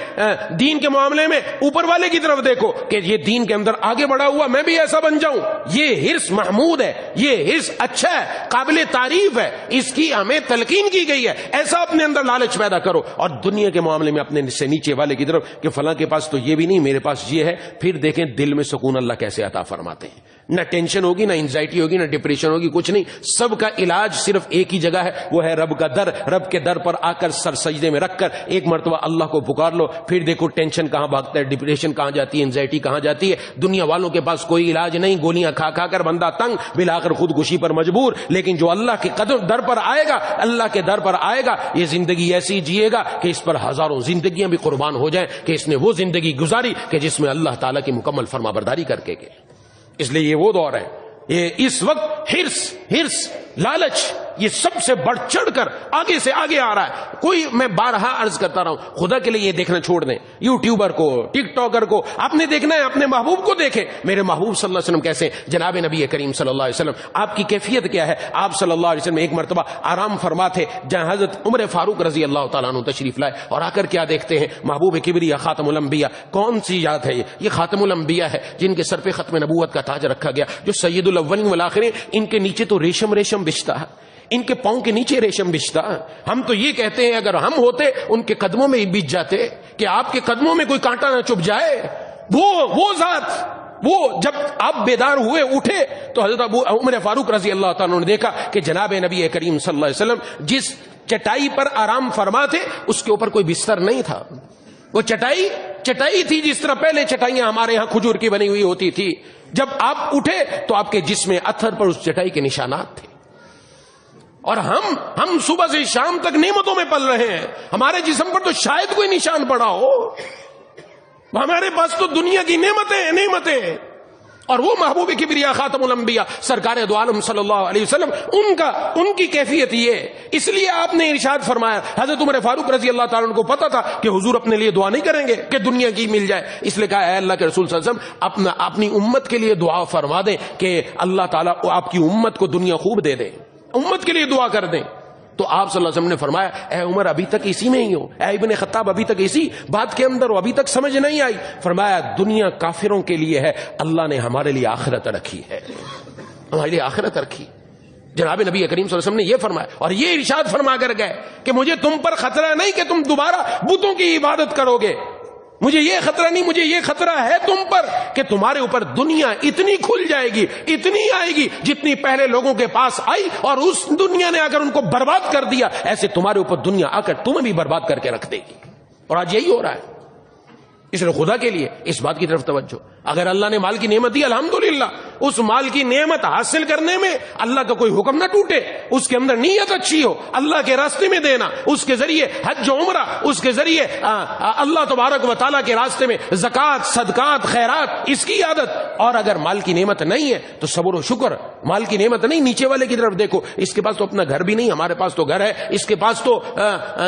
دین کے معاملے میں اوپر والے کی طرف دیکھو کہ یہ دین کے اندر آگے بڑھا ہوا، میں بھی ایسا بن جاؤں۔ یہ ہرس محمود ہے، یہ ہرس اچھا ہے، قابل تعریف ہے، اس کی ہمیں تلقین کی گئی ہے، ایسا اپنے اندر لالچ پیدا کرو۔ اور دنیا کے معاملے میں اپنے سے نیچے والے کی طرف کہ فلاں کے پاس تو یہ بھی نہیں، میرے پاس یہ ہے، پھر دیکھیں دل میں سکون اللہ کیسے عطا فرماتے ہیں۔ نہ ٹینشن ہوگی، نہ انزائٹی ہوگی، نہ ڈپریشن ہوگی، کچھ نہیں، سب کا علاج صرف ایک ہی جگہ ہے، وہ ہے رب کا در۔ رب کے در پر آ کر سر سجدے میں رکھ کر ایک مرتبہ اللہ کو پکار لو، پھر دیکھو ٹینشن کہاں بھاگتا ہے، ڈپریشن کہاں جاتی ہے، انزائٹی کہاں جاتی ہے۔ دنیا والوں کے پاس کوئی علاج نہیں، گولیاں کھا کھا کر بندہ تنگ، بلا کر خودکشی پر مجبور، لیکن جو اللہ کے قدم در پر آئے گا، اللہ کے در پر آئے گا، یہ زندگی ایسی جیے گا کہ اس پر ہزاروں زندگیاں بھی قربان ہو جائیں کہ اس نے وہ زندگی گزاری کہ جس میں اللہ تعالیٰ کی مکمل فرما برداری کر کے گئے۔ اس لیے یہ وہ دور ہے، یہ اس وقت ہرس لالچ یہ سب سے بڑھ چڑھ کر آگے سے آگے آ رہا ہے۔ کوئی میں بارہا عرض کرتا رہا ہوں، خدا کے لیے یہ دیکھنا چھوڑ دیں، یوٹیوبر کو، ٹک ٹاکر کو، آپ نے دیکھنا ہے اپنے محبوب کو دیکھیں، میرے محبوب صلی اللہ علیہ وسلم کیسے، جناب نبی کریم صلی اللہ علیہ وسلم آپ کی کیفیت کیا ہے۔ آپ صلی اللہ علیہ وسلم ایک مرتبہ آرام فرما تھے جہاں حضرت عمر فاروق رضی اللہ تعالیٰ عنہ تشریف لائے، اور آ کر کیا دیکھتے ہیں، محبوب کبریا خاتم الانبیاء، کون سی ذات ہے یہ خاتم الانبیاء ہے جن کے سر پہ ختم نبوت کا تاج رکھا گیا، جو سید الاولین والآخرین، ان کے نیچے تو ریشم بچھتا ہے، ان کے پاؤں کے نیچے ریشم بچھتا ہے۔ ہم تو یہ کہتے ہیں اگر ہم ہوتے ان کے قدموں میں ہی بچ جاتے کہ آپ کے قدموں میں کوئی کانٹا نہ چبھ جائے۔ وہ ذات، وہ جب آپ بیدار ہوئے اٹھے تو حضرت عمر فاروق رضی اللہ تعالیٰ نے دیکھا کہ جناب نبی کریم صلی اللہ علیہ وسلم جس چٹائی پر آرام فرما تھے اس کے اوپر کوئی بستر نہیں تھا، وہ چٹائی تھی جس طرح پہلے چٹائیاں ہمارے ہاں کھجور کی بنی ہوئی ہوتی تھی۔ جب آپ اٹھے تو آپ کے جسم اثر پر اس چٹائی کے نشانات تھے، اور ہم صبح سے شام تک نعمتوں میں پل رہے ہیں، ہمارے جسم پر تو شاید کوئی نشان پڑا ہو، ہمارے پاس تو دنیا کی نعمتیں، اور وہ محبوب کبریا خاتم الانبیاء سرکار دو عالم صلی اللہ علیہ وسلم ان کی کیفیت یہ، اس لیے آپ نے ارشاد فرمایا، حضرت عمر فاروق رضی اللہ تعالیٰ عنہ کو پتا تھا کہ حضور اپنے لیے دعا نہیں کریں گے کہ دنیا کی مل جائے، اس لیے کہا اے اللہ کے رسول صلی اللہ علیہ وسلم اپنی امت کے لیے دعا فرما دیں کہ اللہ تعالیٰ آپ کی امت کو دنیا خوب دے دے، امت کے لیے دعا کر دیں۔ تو آپ صلی اللہ علیہ وسلم نے فرمایا اے عمر ابھی تک اسی میں ہی ہو، اے ابن خطاب ابھی تک اسی بات کے اندر ہو، ابھی تک سمجھ نہیں آئی۔ فرمایا دنیا کافروں کے لیے ہے، اللہ نے ہمارے لیے آخرت رکھی ہے، ہمارے لیے آخرت رکھی۔ جناب نبی کریم صلی اللہ علیہ وسلم نے یہ فرمایا اور یہ ارشاد فرما کر گئے کہ مجھے تم پر خطرہ نہیں کہ تم دوبارہ بتوں کی عبادت کرو گے، مجھے یہ خطرہ نہیں، مجھے یہ خطرہ ہے تم پر کہ تمہارے اوپر دنیا اتنی کھل جائے گی، اتنی آئے گی جتنی پہلے لوگوں کے پاس آئی، اور اس دنیا نے اگر ان کو برباد کر دیا، ایسے تمہارے اوپر دنیا آ کر تمہیں بھی برباد کر کے رکھ دے گی۔ اور آج یہی ہو رہا ہے۔ اس لیے خدا کے لیے اس بات کی طرف توجہ، اگر اللہ نے مال کی نعمت دی الحمدللہ، اس مال کی نعمت حاصل کرنے میں اللہ کا کوئی حکم نہ ٹوٹے، اس کے اندر نیت اچھی ہو، اللہ کے راستے میں دینا، اس کے ذریعے حج و عمرہ، اس کے ذریعے اللہ تبارک و تعالیٰ کے راستے میں زکوٰۃ، صدقات، خیرات، اس کی عادت۔ اور اگر مال کی نعمت نہیں ہے تو صبر و شکر، مال کی نعمت نہیں، نیچے والے کی طرف دیکھو، اس کے پاس تو اپنا گھر بھی نہیں، ہمارے پاس تو گھر ہے، اس کے پاس تو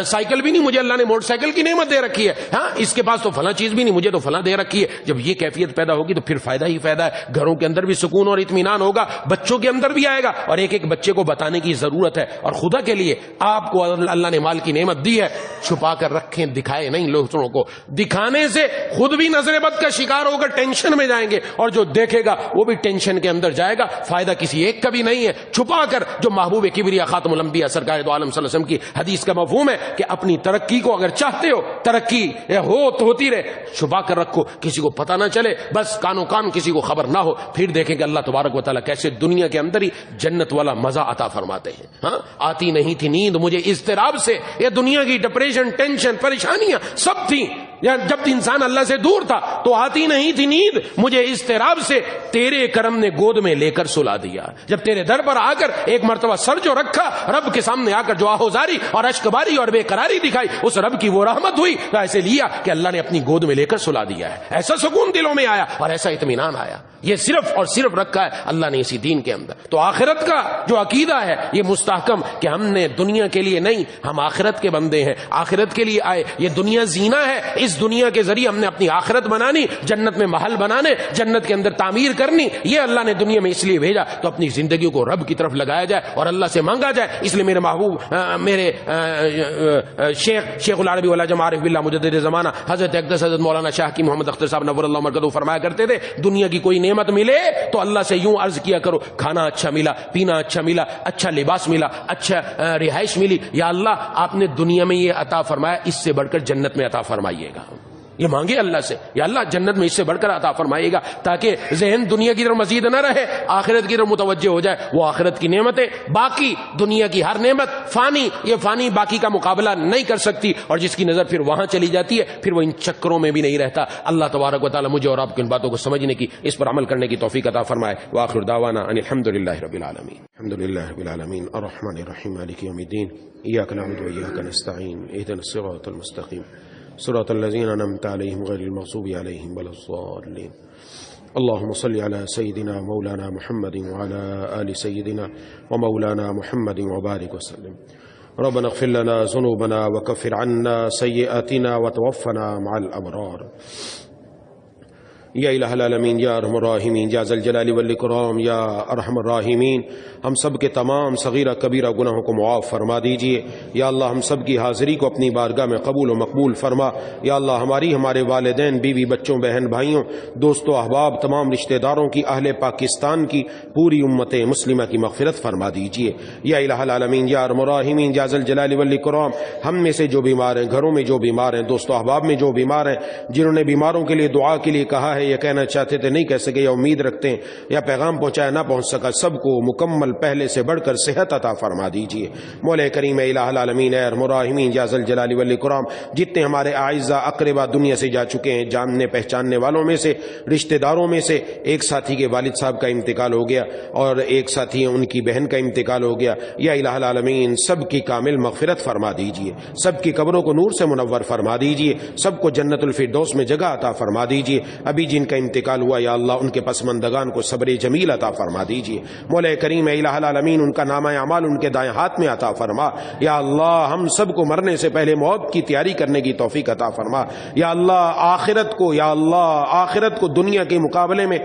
سائیکل بھی نہیں، مجھے اللہ نے موٹر سائیکل کی نعمت دے رکھی ہے، ہاں اس کے پاس تو فلاں چیز بھی نہیں، مجھے تو فلاں دے رکھی ہے۔ جب یہ کیفیت پیدا ہوگی تو پھر فائدہ ہی فائدہ ہے، گھروں کے اندر بھی سکون اور اطمینان ہوگا، بچوں کے اندر بھی آئے گا، اور ایک ایک بچے کو بتانے کی ضرورت ہے۔ اور خدا کے لیے آپ کو اللہ نے مال کی نعمت دی ہے، چھپا کر رکھیں، دکھائے نہیں دوسروں کو، دکھانے سے خود بھی نظر بد کا شکار ہو کر ٹینشن میں جائیں گے، اور جو دیکھے گا وہ بھی ٹینشن کے اندر جائے گا، فائدہ کسی ایک کا بھی نہیں ہے۔ چھپا کر جو محبوب کبریا خاتم الانبیاء سرکار دو عالم صلی اللہ علیہ وسلم کی حدیث کا مفہوم ہے کہ اپنی ترقی کو اگر چاہتے ہو، ترقی ہو تو ہوتی رہے، چھپا کر رکھو، کسی کو پتہ نہ چلے، بس کانوں کان کسی کو خبر نہ ہو، پھر دیکھیں کہ اللہ تبارک و تعالیٰ کیسے دنیا کے اندر ہی جنت والا مزہ عطا فرماتے ہیں۔ ہاں آتی نہیں تھی نیند مجھے اضطراب سے، یہ دنیا کی ڈپریشن، ٹینشن، پریشانیاں سب تھیں، جب انسان اللہ سے دور تھا تو آتی نہیں تھی نیند مجھے اضطراب سے، تیرے کرم نے گود میں لے کر سلا دیا۔ جب تیرے در پر آ کر ایک مرتبہ سر جو رکھا، رب کے سامنے آ کر جو آہوزاری اور اشکباری اور بے قراری دکھائی، اس رب کی وہ رحمت ہوئی تو ایسے لیا کہ اللہ نے اپنی گود میں لے کر سلا دیا ہے۔ ایسا سکون دلوں میں آیا اور ایسا اطمینان آیا، یہ صرف اور صرف رکھا ہے اللہ نے اسی دین کے اندر۔ تو آخرت کا جو عقیدہ ہے یہ مستحکم کہ ہم نے دنیا کے لیے نہیں، ہم آخرت کے بندے ہیں، آخرت کے لیے آئے، یہ دنیا زینہ ہے، اس دنیا کے ذریعے ہم نے اپنی آخرت بنانی، جنت میں محل بنانے، جنت کے اندر تعمیر کرنی، یہ اللہ نے دنیا میں اس لیے بھیجا تو اپنی زندگی کو رب کی طرف لگایا جائے اور اللہ سے مانگا جائے۔ اس لیے میرے محبوب میرے شیخ العربی والعجم عارف باللہ مجدد زمانہ حضرت اقدس حضرت مولانا شاہ کی محمد اختر صاحب نور اللہ مرکزہ فرمایا کرتے تھے، دنیا کی کوئی نعمت ملے تو اللہ سے یوں عرض کیا کرو، کھانا اچھا ملا، پینا اچھا ملا، اچھا لباس ملا، اچھا رہائش ملی، یا اللہ آپ نے دنیا میں یہ عطا فرمایا، اس سے بڑھ کر جنت میں عطا فرمائیے گا۔ یہ مانگے اللہ سے، یا اللہ جنت میں اس سے بڑھ کر عطا فرمائیے گا، تاکہ ذہن دنیا کی طرف مزید نہ رہے، آخرت کی طرف متوجہ ہو جائے۔ وہ آخرت کی نعمتیں، باقی دنیا کی ہر نعمت فانی، یہ فانی باقی کا مقابلہ نہیں کر سکتی، اور جس کی نظر پھر وہاں چلی جاتی ہے پھر وہ ان چکروں میں بھی نہیں رہتا۔ اللہ تبارک و تعالی مجھے اور آپ کو ان باتوں کو سمجھنے کی، اس پر عمل کرنے کی توفیق عطا فرمائے۔ وآخر دعوانا ان الحمدللہ رب العالمین۔ الحمدللہ رب العالمین الرحمن الرحیم مالک یوم الدین، ایاک نعبد و ایاک نستعین، اهدنا الصراط المستقیم صراط الذين أنعمت عليهم غير المغضوب عليهم ولا الضالين۔ اللهم صل على سيدنا مولانا محمد وعلى آل سيدنا ومولانا محمد وبارك وسلم۔ ربنا اغفر لنا ذنوبنا وكفر عنا سيئاتنا وتوفنا مع الأبرار۔ یا الہ العالمین، یا ارحم الراحمین، یا ذا الجلال والاکرام، یا ارحم الراحمین، ہم سب کے تمام صغیرہ کبیرہ گناہوں کو معاف فرما دیجئے۔ یا اللہ ہم سب کی حاضری کو اپنی بارگاہ میں قبول و مقبول فرما۔ یا اللہ ہمارے والدین، بیوی، بچوں، بہن بھائیوں، دوستوں، احباب، تمام رشتہ داروں کی، اہل پاکستان کی، پوری امت مسلمہ کی مغفرت فرما دیجئے۔ یا الہ العالمین، یا ارحم الراحمین، یا ذا الجلال والاکرام، ہم میں سے جو بیمار ہیں، گھروں میں جو بیمار ہیں، دوستوں احباب میں جو بیمار ہیں، جنہوں نے بیماروں کے لیے دعا کے لیے کہا ہے، یہ کہنا چاہتے تھے نہیں کہہ سکے، یا امید رکھتے ہیں یا پیغام پہنچایا نہ پہنچ سکا، سب کو مکمل پہلے سے بڑھ کر صحت عطا فرما دیجئے۔ مولا کریم الہ العالمین، اے ارحم الراحمین، یا ذا الجلال والاکرام، جتنے ہمارے اعزاء اقربا دنیا سے جا چکے ہیں، جاننے پہچاننے والوں میں سے، رشتہ داروں میں سے، ایک ساتھی کے والد صاحب کا انتقال ہو گیا اور ایک ساتھی ان کی بہن کا انتقال ہو گیا، یا الہ العالمین سب کی کامل مغفرت فرما دیجئے، سب کی قبروں کو نور سے منور فرما دیجئے، سب کو جنت الفردوس میں جگہ عطا فرما دیجئے۔ ابھی جن کا انتقال ہوا یا اللہ ان کے پسماندگان کو صبر جمیل عطا فرما دیجیے. مولا کریم الہ العالمین ان کا نامہ اعمال ان کے دائیں ہاتھ میں عطا فرما. یا اللہ ہم سب کو مرنے سے پہلے موت کی تیاری کرنے کی توفیق عطا فرما. یا اللہ آخرت کو، یا اللہ آخرت کو دنیا کے مقابلے میں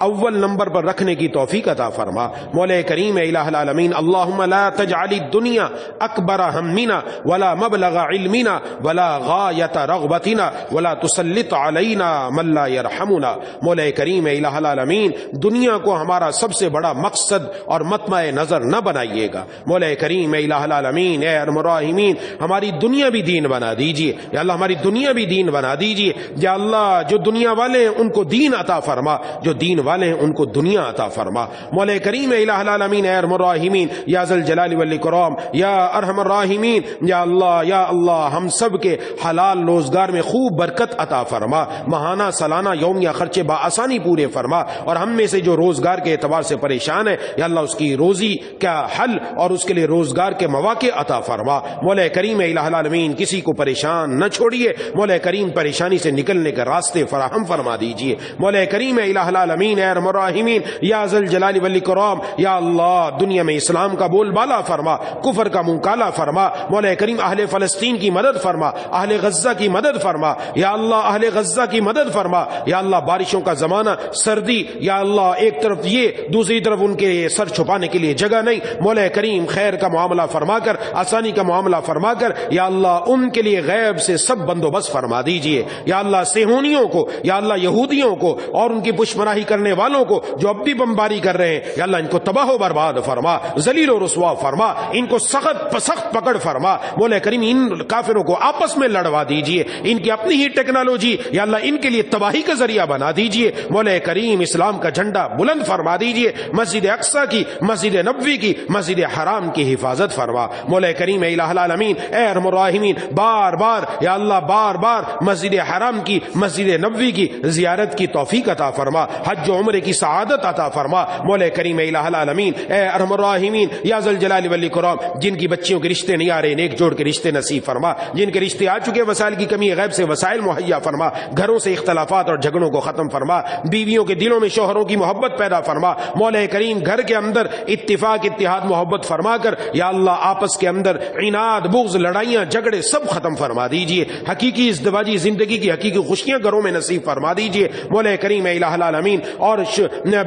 اول نمبر پر رکھنے کی توفیق عطا فرما. مولا کریم الہ العالمین اللہم لا تجعل الدنیا اکبر ہمنا ولا مبلغ علمنا ولا غایت رغبتنا ولا تسلط علینا من لا یرحمنا. مولا کریم الہ العالمین دنیا کو ہمارا سب سے بڑا مقصد اور مطمع نظر نہ بنائیے گا. مولا کریم الہ العالمین اے ارحم الراحمین ہماری دنیا بھی دین بنا دیجیے. یا اللہ ہماری دنیا بھی دین بنا دیجیے. یا اللہ جو دنیا والے ہیں ان کو دین عطا فرما، جو دین والے ہیں ان کو دنیا عطا فرما. مولا کریم الہ العالمین اے ارحم الراحمین یا ذل جلال والاکرام یا ارحم الراحمین یا اللہ ہم سب کے حلال روزگار میں خوب برکت عطا فرما. ماہانہ سالانہ یومیہ خرچے بآسانی پورے فرما. اور ہم میں سے جو روزگار کے اعتبار سے پریشان ہے یا اللہ اس کی روزی کا حل اور اس کے لیے روزگار کے مواقع عطا فرما. مولا کریم الہ العالمین کسی کو پریشان نہ چھوڑیے. مولا کریم پریشانی سے نکلنے کے راستے فراہم فرما دیجیے. مولا کریم الہ العالمین اے ارحم الراحمین یا ذل جلال والاکرام یا اللہ دنیا میں اسلام کا بول بالا فرما، کفر کا منہ کالا فرما. مولا کریم اہل فلسطین کی مدد فرما، اہل غزہ کی مدد فرما. یا اللہ اہل غزہ کی مدد فرما. یا اللہ بارشوں کا زمانہ، سردی، یا اللہ ایک طرف یہ دوسری طرف ان کے سر چھپانے کے لیے جگہ نہیں. مولا کریم خیر کا معاملہ فرما کر، آسانی کا معاملہ فرما کر یا اللہ ان کے لیے غیب سے سب بندوبست فرما دیجئے. یا اللہ صہیونیوں کو، یا اللہ یہودیوں کو اور ان کی پشمناہی کرنے والوں کو جو اب بھی بمباری کر رہے ہیں یا اللہ ان کو تباہ و برباد فرما، ذلیل و رسوا فرما، ان کو سخت پکڑ فرما. مولا کریم ان کافروں کو آپس میں لڑوا دیجئے. ان کی اپنی ہی ٹیکنالوجی یا اللہ ان کے لیے تباہی کا ذریعہ بنا دیجئے. مولا کریم اسلام کا جھنڈا بلند فرما دیجئے. مسجد اقصی کی، مسجد نبوی کی، مسجد حرام کی حفاظت فرما. مولا کریم الہ العالمین اے ارحم الراحمین بار بار یا اللہ بار بار مسجد حرام کی، مسجد نبوی کی زیارت کی توفیق عطا فرما. حج و عمرے کی سعادت عطا فرما. مولا کریم الہ العالمین اے ارحم الراحمین یا ذل جلال والاکرام جن کی بچیوں کے رشتے نہیں آ رہے نیک جوڑ کے رشتے نصیب فرما. جن کے رشتے آ چکے وسائل کی کمی غیب سے وسائل مہیا فرما. گھروں سے اختلافات اور جھگڑوں کو ختم فرما. بیویوں کے دلوں میں شوہروں کی محبت پیدا فرما. مولا کریم گھر کے اندر اتفاق اتحاد محبت فرما کر یا اللہ آپس کے اندر عناد بغض لڑائیاں جھگڑے سب ختم فرما دیجئے. حقیقی ازدواجی زندگی کی حقیقی خوشیاں گھروں میں نصیب فرما دیجئے. مولا کریم الہ العالمین اور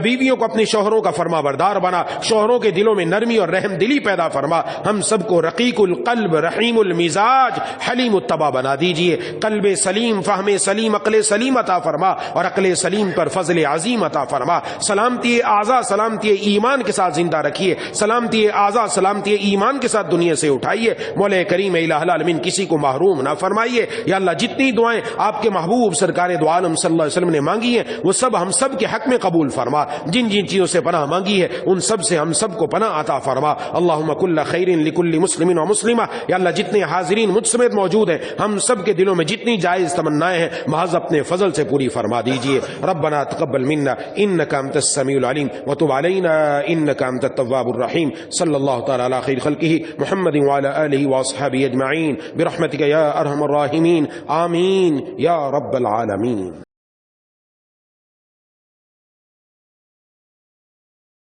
بیویوں کو اپنے شوہروں کا فرما بردار بنا. شوہروں کے دلوں میں نرمی اور رحم دلی پیدا فرما. ہم سب کو رقیق القلب رحیم المزاج حلیم الطبع بنا دیجئے. قلب سلیم، فہم سلیم، عقل سلیم عطا فرما اور عقل سلیم پر فضل عظیم عطا فرما. سلامتی اعضاء سلامتی ایمان کے ساتھ زندہ رکھیے. سلامتی اعضاء سلامتی ایمان کے ساتھ دنیا سے اٹھائیے. مولا کریم الہ العالمین کسی کو محروم نہ فرمائیے. یا اللہ جتنی دعائیں آپ کے محبوب سرکار دو عالم صلی اللہ علیہ وسلم نے مانگی ہیں وہ سب ہم سب کے حق میں قبول فرما. جن جن چیزوں سے پناہ مانگی ہے ان سب سے ہم سب کو پناہ عطا فرما. اللہم کل خیر لکل مسلم و مسلمہ. یا اللہ جتنے حاضرین مجھ سمیت موجود ہیں ہم سب کے دلوں میں جتنی جائز تمنائیں ہیں محض اپنے فضل سے پوری فرما دیجئے. ربنا تقبل منا انک انت السمیع العلیم وتب علینا انک انت التواب الرحیم. صلی اللہ تعالی علی خیر خلقہ محمد وعلی آلہ واصحابہ اجمعین برحمتک یا ارحم الراحمین. آمین یا رب العالمین.